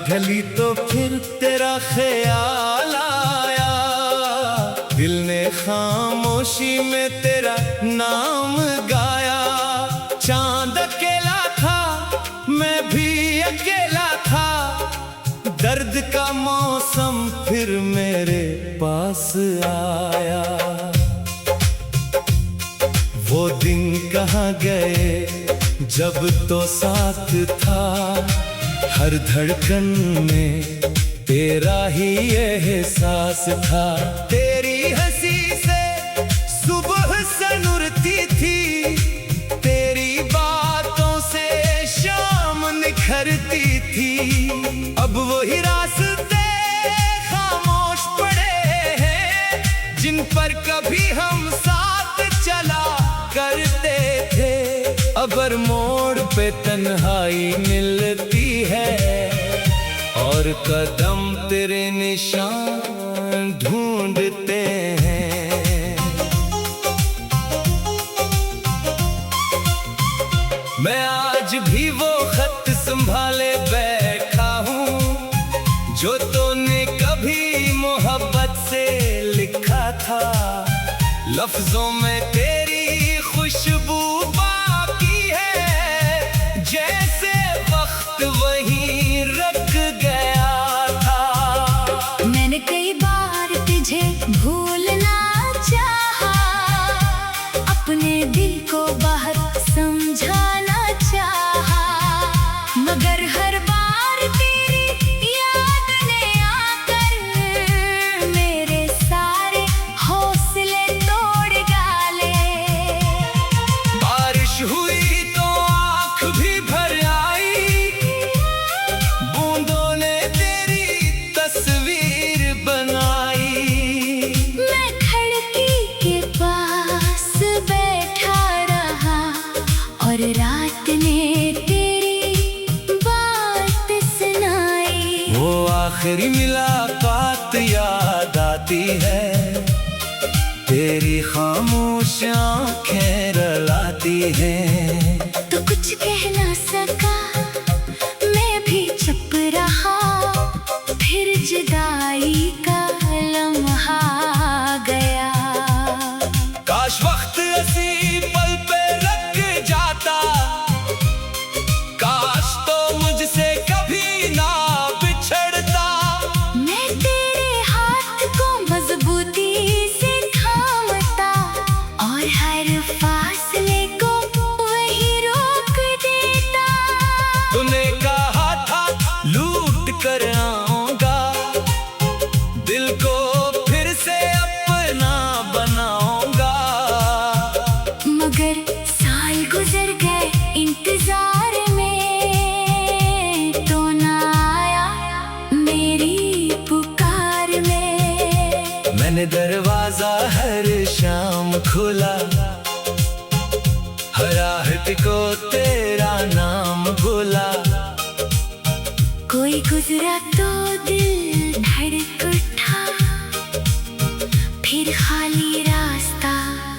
ढली तो फिर तेरा ख्याल आया, दिल ने खामोशी में तेरा नाम गाया। चांद अकेला था, मैं भी अकेला था, दर्द का मौसम फिर मेरे पास आया। वो दिन कहाँ गए जब तो साथ था, हर धड़कन में तेरा ही एहसास था। तेरी हंसी से सुबह सनुरती थी, तेरी बातों से शाम निखरती थी। अब वही रास्ते खामोश पड़े हैं, जिन पर कभी हम साथ चला करते थे। अगर मोड़ पे तन्हाई मिलती है और कदम तेरे निशान ढूंढते हैं, मैं आज भी वो खत संभाले बैठा हूँ, जो तूने कभी मोहब्बत से लिखा था। लफ्जों में तेरी खुशबू बाकी है, जैसे वक्त वहीं रख गया था। मैंने कई बार तुझे भूलना चाहा, अपने दिल को बाहर समझाना चाहा, मगर हर बार तेरी याद ने आकर मेरे सारे हौसले तोड़ डाले। बारिश हुई तो आँख भी भर आई, बूंदों ने तेरी तस्वीर बनाई। मैं खिड़की के पास बैठा रहा और रात ने तेरी बात सुनाई। वो आखिरी मुलाकात याद आती है, तेरी खामोश आँखें रुलाती हैं। तो कुछ कह ना सका, मैं भी चुप रहा, फिर जुदाई का लम्हा गया। काश वक्त ऐसी पल पे रख जाता, काश तो मुझसे कभी ना बिछड़ता। मैं तेरे हाथ को मजबूती से थामता और हर फासले को वही रोक देता। तूने कहा था लूट कर आऊंगा, दिल को फिर से अपना बनाऊंगा। मगर साल गुजर गए इंतजार में, तो ना आया मेरी पुकार में। मैंने दरवाजा हर शाम खोला, हर आहट को तेरा नाम बोला। कोई गुजरा तो दिल धड़क उठा, फिर खाली रास्ता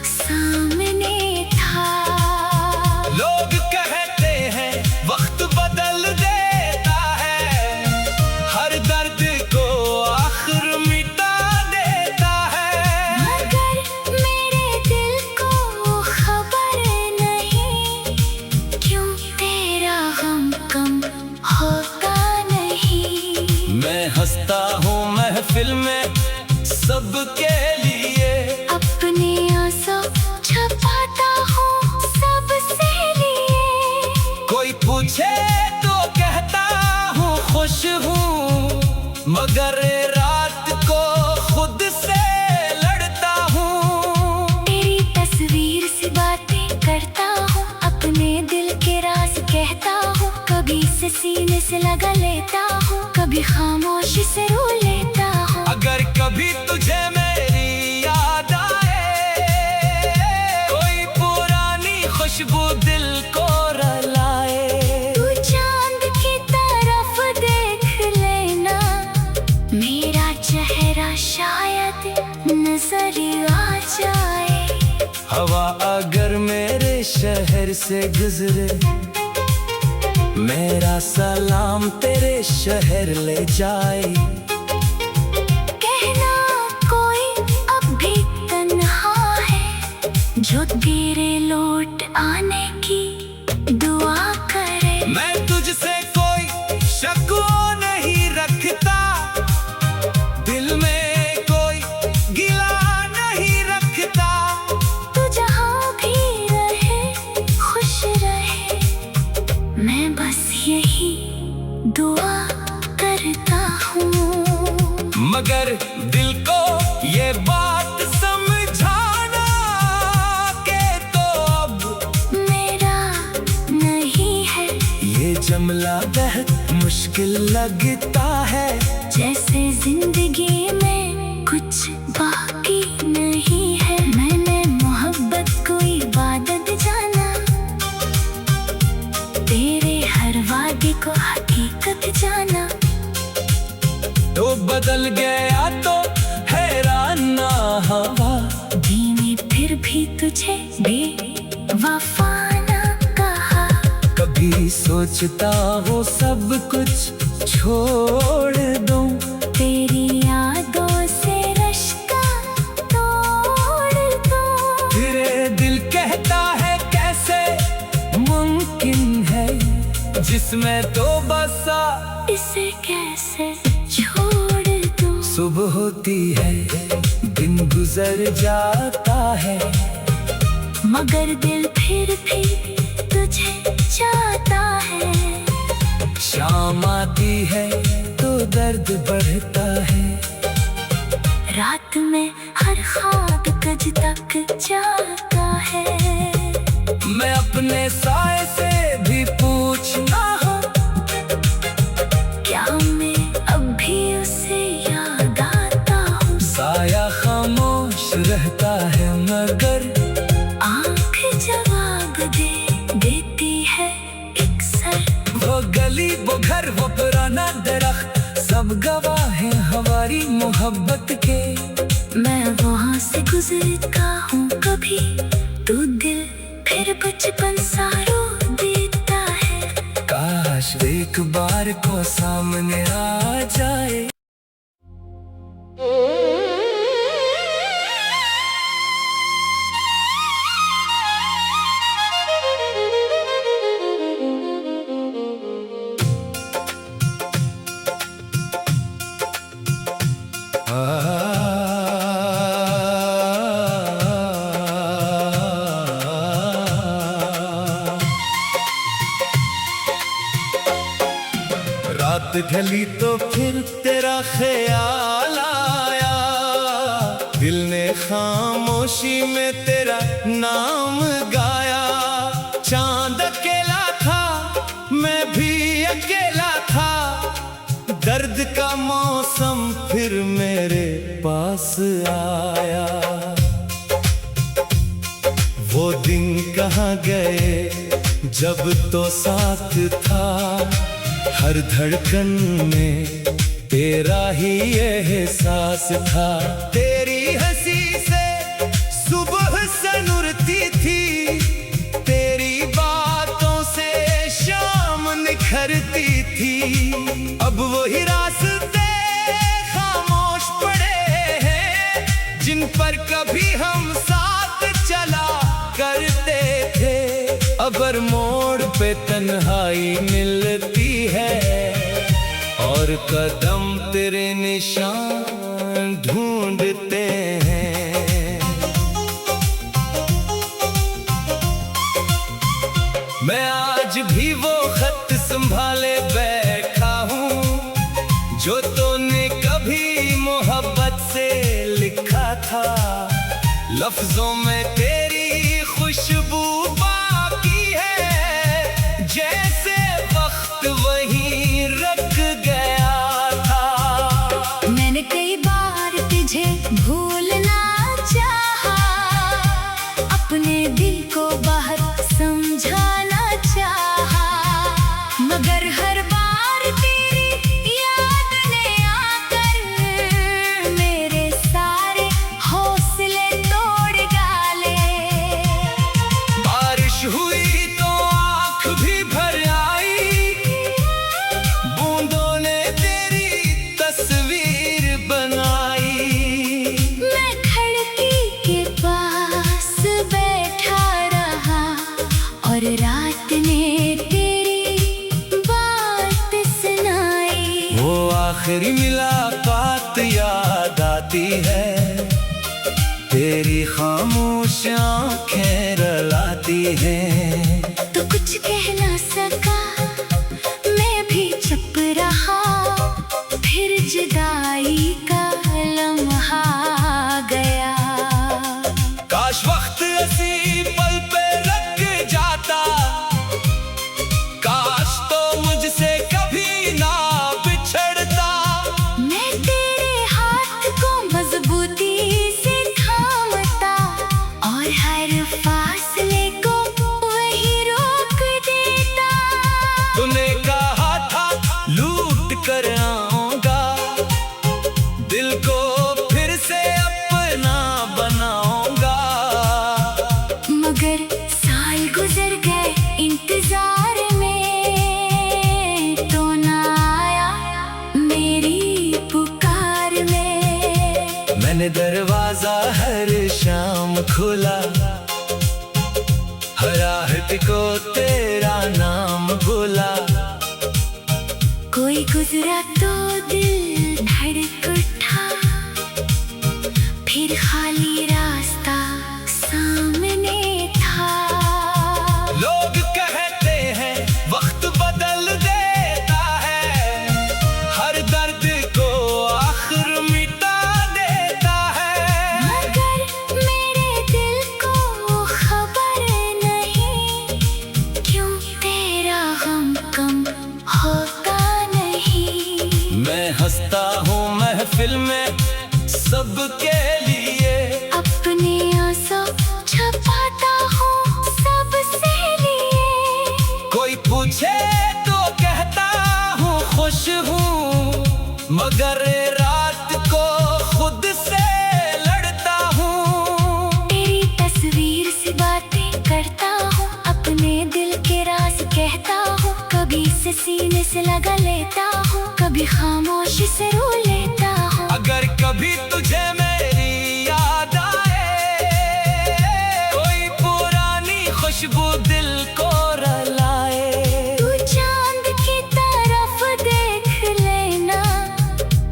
सामने था। लोग कहते हैं वक्त बदल देता है, हर दर्द को आखिर मिटा देता है। मगर मेरे दिल को खबर नहीं, क्यों तेरा गम कम होता नहीं। मैं हंसता हूँ महफिल में सबके लिए, अपने आंसू छुपाता हूँ सबसे लिए। कोई पूछे तो कहता हूँ खुश हूँ, मगर रात को खुद से लड़ता हूँ। तेरी तस्वीर से बातें करता हूँ, अपने दिल के राज कहता हूँ। कभी से सीने से लगा लेता हूँ, कभी खामोशी से रो लेता हूँ। अगर कभी तुझे मेरी याद आए, कोई पुरानी खुशबू दिल को रुलाए। तू चांद की तरफ देख लेना, मेरा चेहरा शायद नजर आ जाए। हवा अगर मेरे शहर से गुजरे, मेरा सलाम तेरे शहर ले जाए। कहना कोई अब भी तन्हा है, जो तेरे लौट आने की दुआ करे। मैं तुझसे कोई शक नहीं रखता, दिल में कोई गिला नहीं रखता। तू जहाँ भी रहे खुश रहे, मैं बस यही दुआ करता हूँ। मगर दिल को ये बात समझाना के तो अब मेरा नहीं है। ये जमला बहुत मुश्किल लगता है, जैसे जिंदगी में कुछ बाकी नहीं है। मैंने मोहब्बत को इबादत जाना, तेरे हर वादे को हकीकत जाना। तो बदल गया तो हैरान ना हवा, धीमे फिर भी तुझे बेवफा ना कहा। कभी सोचता हूँ सब कुछ छोड़ दूं, तेरी यादों से रिश्ता तोड़ दूं। तेरे दिल कहता है कैसे मुमकिन है, जिसमें तो बसा इसे कैसे छोड़ दूं। सुबह होती है दिन गुजर जाता है, मगर दिल फिर भी तुझे चाहता है। शाम आती है तो दर्द बढ़ता है, रात में हर ख्वाब कज तक जाता है। मैं अपने साए से भी पूछना हूँ, क्या मैं अब भी उसे याद आता हूँ। साया खामोश रहता है मगर आँख जवाब देती है एक सर। वो गली वो घर वो पुराना दरख्त सब गवाह हैं हमारी मोहब्बत के। मैं वहाँ से गुजरता हूँ कभी, तू दिल फिर बचपन सा रो देता है। काश एक बार को सामने आ जाए। रात ढली तो फिर तेरा ख्याल आया, दिल ने खामोशी में तेरा नाम गाया। चांद अकेला था मैं भी अकेला था, दर्द का मौसम फिर मेरे पास आया। वो दिन कहाँ गए जब तो साथ था, हर धड़कन में तेरा ही एहसास था। तेरी हंसी से सुबह सनुरती थी, तेरी बातों से शाम निखरती थी। अब वही रास्ते खामोश पड़े हैं, जिन पर कभी हम साथ चला करते थे। अगर मोड़ पे तन्हाई मिलती है और कदम तेरे निशान ढूंढते हैं, मैं आज भी वो खत संभाले बैठा हूँ, जो तूने कभी मोहब्बत से लिखा था। लफ्जों में तेरी खुशबू बाकी है, जैसे वक्त वहीं रख गया था। मैंने कई बार तुझे भूलना चाहा, अपने दिल को बाहर समझाना चाहा, मगर हर बार तेरी याद ने आकर मेरे सारे हौसले तोड़ डाले। बारिश हुई तो आँख भी भर आई, मैंने दरवाजा हर शाम खोला, हर आहट को तेरा नाम बोला। कोई गुजरा तो दिल धड़क उठा, फिर खाली रास्ता सामने था। लोग कहते हैं वक्त बदल देता है, हर दर्द को आखिर मिटा देता है। मगर मेरे दिल को खबर नहीं, क्यों तेरा गम कम होता नहीं। मैं हंसता हूँ महफिल में सबके लिए, अपने आंसू छुपाता हूँ सबसे लिए। कोई पूछे तो कहता हूँ खुश हूँ, मगर रात को खुद से लड़ता हूँ। तेरी तस्वीर से बातें करता हूँ, अपने दिल के राज कहता हूँ। कभी से सीने से लगा लेता हूँ, कभी खामोशी से रो लेता हूँ। अगर कभी तुझे मेरी याद आए, कोई पुरानी खुशबू दिल को रुलाए। तू चांद की तरफ देख लेना,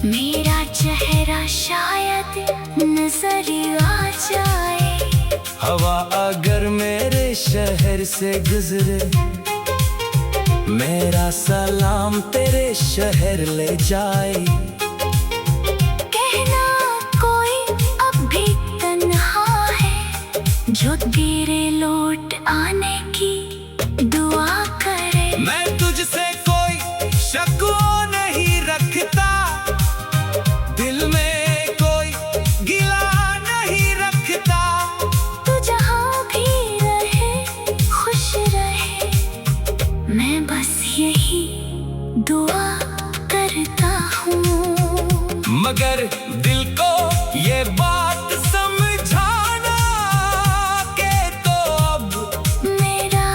मेरा चेहरा शायद नजर आ जाए। हवा अगर मेरे शहर से गुजरे, मेरा सलाम तेरे शहर ले जाए। कहना कोई अब भी तन्हा है, जो तेरे लौट आने की दुआ करे। मैं तुझसे कोई शक नहीं रखता, दिल में कोई गिला नहीं रखता। तू जहाँ भी रहे खुश रहे, मैं बस यही दुआ करता हूँ। मगर दिल को ये बात समझाना के तो अब मेरा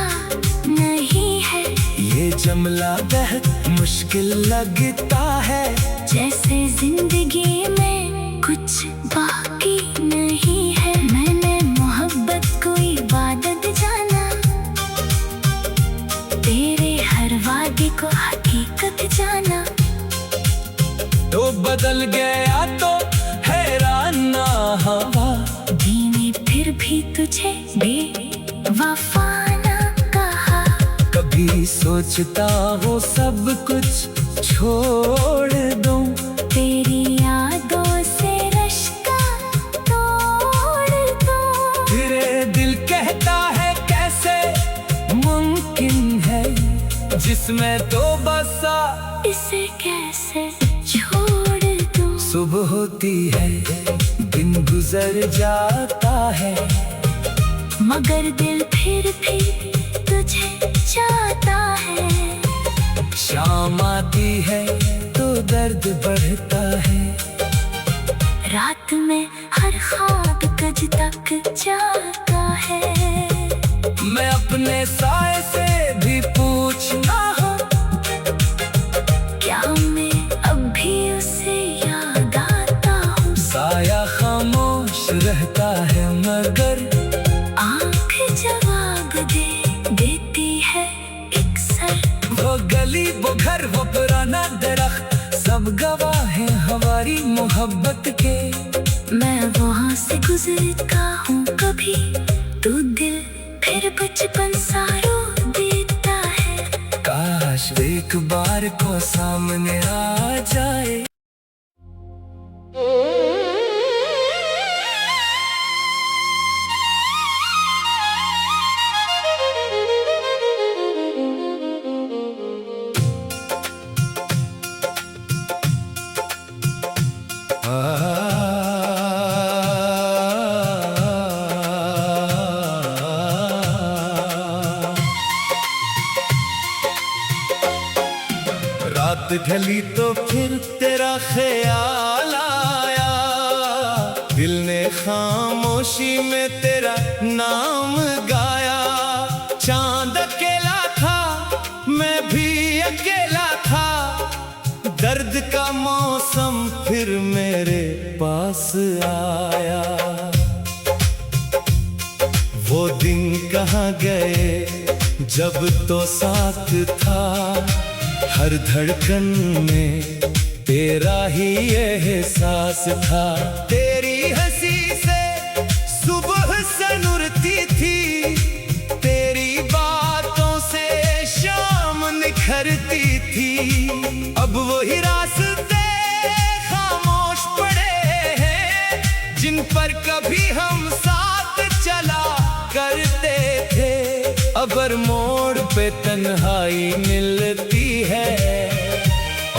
नहीं है। ये जमला बहुत मुश्किल लगता है, जैसे जिंदगी में कुछ बाकी नहीं है। मैंने मोहब्बत को इबादत जाना, तेरे हर वादे को हकीकत जाना। तो बदल गया तो हैरान ना हवा, धीमे फिर भी तुझे बेवफा ना कहा। कभी सोचता हूँ सब कुछ छोड़ दूँ, तेरी यादों से रिश्ता तोड़ दूं। तेरे दिल कहता है कैसे मुमकिन है, जिसमें तो बसा इसे कैसे छोड़ दूं। सुबह होती है दिन गुजर जाता है, मगर दिल फिर भी तुझे चाहता है। शाम आती है तो दर्द बढ़ता है, रात में हर ख्वाब कज तक जाता है। मैं अपने साए से भी पूछता हूँ, क्या मैं अब भी उसे याद आता हूँ। साया खामोश रहता है मगर आँख जवाब देती है अक्सर। वो गली वो घर वो पुराना दरख्त सब गवाह हैं हमारी मोहब्बत के। मैं वहाँ से गुजरता हूँ कभी, तू दिल फिर बचपन सा रो देता है। काश एक बार को सामने आ जाए। रात ढली तो फिर तेरा ख्याल आया, दिल ने खामोशी में तेरा नाम गाया। चांद अकेला था मैं भी अकेला था, दर्द का मौसम फिर मेरे पास आया। वो दिन कहाँ गए जब तो साथ था, हर धड़कन में तेरा ही एहसास था। तेरी हंसी से सुबह सनुरती थी, तेरी बातों से शाम निखरती थी। अब वही रास्ते खामोश पड़े हैं जिन पर कभी हम साथ चला करते थे। अगर मोड़ पे तन्हाई मिलती है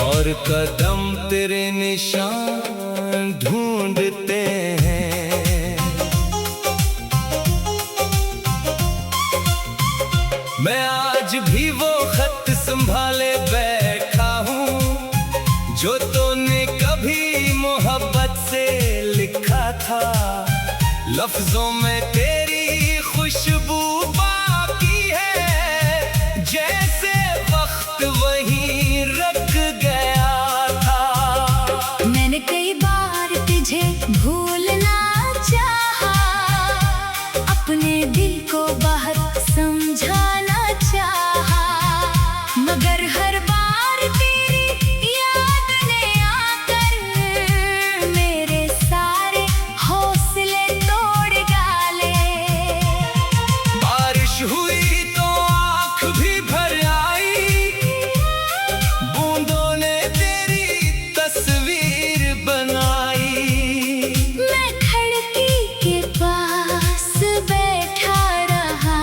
और कदम तेरे निशान ढूंढते हैं, मैं आज भी वो खत संभाले बैठा हूँ जो तूने कभी मोहब्बत से लिखा था। लफ्जों में तेरी खुशबू बाकी है, जैसे वक्त वहीं रख गया था। मैंने कई बार तुझे भूलना चाहा, अपने दिल को बाहर समझाना चाहा, मगर हर बार तेरी याद ने आकर मेरे सारे हौसले तोड़ डाले। बारिश हुई तो आँख भी भर आई, बूंदों ने तेरी तस्वीर बनाई। मैं खिड़की के पास बैठा रहा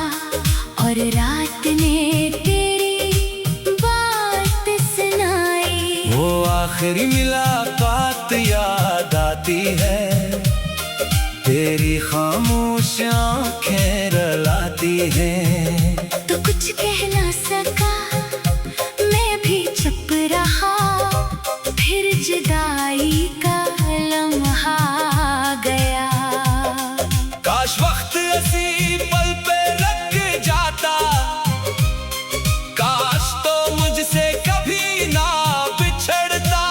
और रात ने तेरी बात सुनाई। वो आखिरी मुलाकात याद आती है, तेरी खामोश आँखें रुलाती हैं। तो कुछ कह ना सका, मैं भी चुप रहा, फिर जुदाई का लम्हा आ गया। काश वक्त ऐसी पल पे रख जाता, काश तो मुझसे कभी ना बिछड़ता।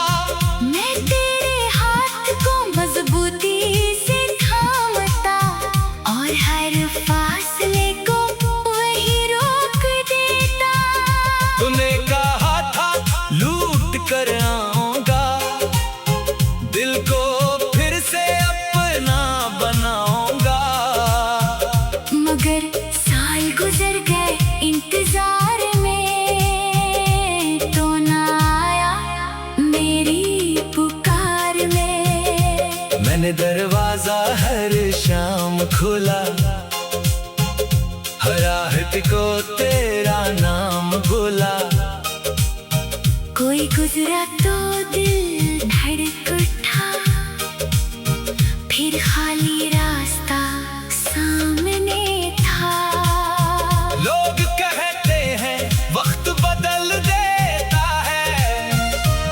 मैं तेरे हाथ को मजबूती से थामता और हर फासले को वही रोक देता। तूने कहा था लूट कर आऊंगा, दिल को फिर से अपना बनाऊंगा। मगर साल गुजर गए इंतजार में, तो ना आया मेरी पुकार में। मैंने दरवाजा हर शाम खोला, हर आहट को तेरा नाम बोला। कोई गुजरा तो दिल धड़क उठा, फिर खाली रास्ता सामने था। लोग कहते हैं वक्त बदल देता है,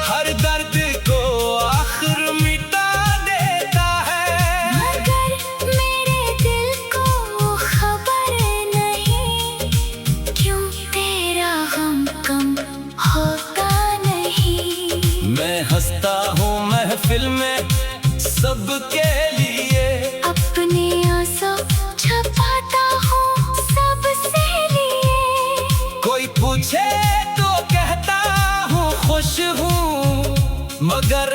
हर दर्द को आखिर मिटा देता है। मगर मेरे दिल को खबर नहीं, क्यों तेरा गम कम होता नहीं। मैं हंसता हूँ महफिल में सबके लिए, अपने आंसू छुपाता हूँ सबसे लिए। कोई पूछे तो कहता हूँ खुश हूँ, मगर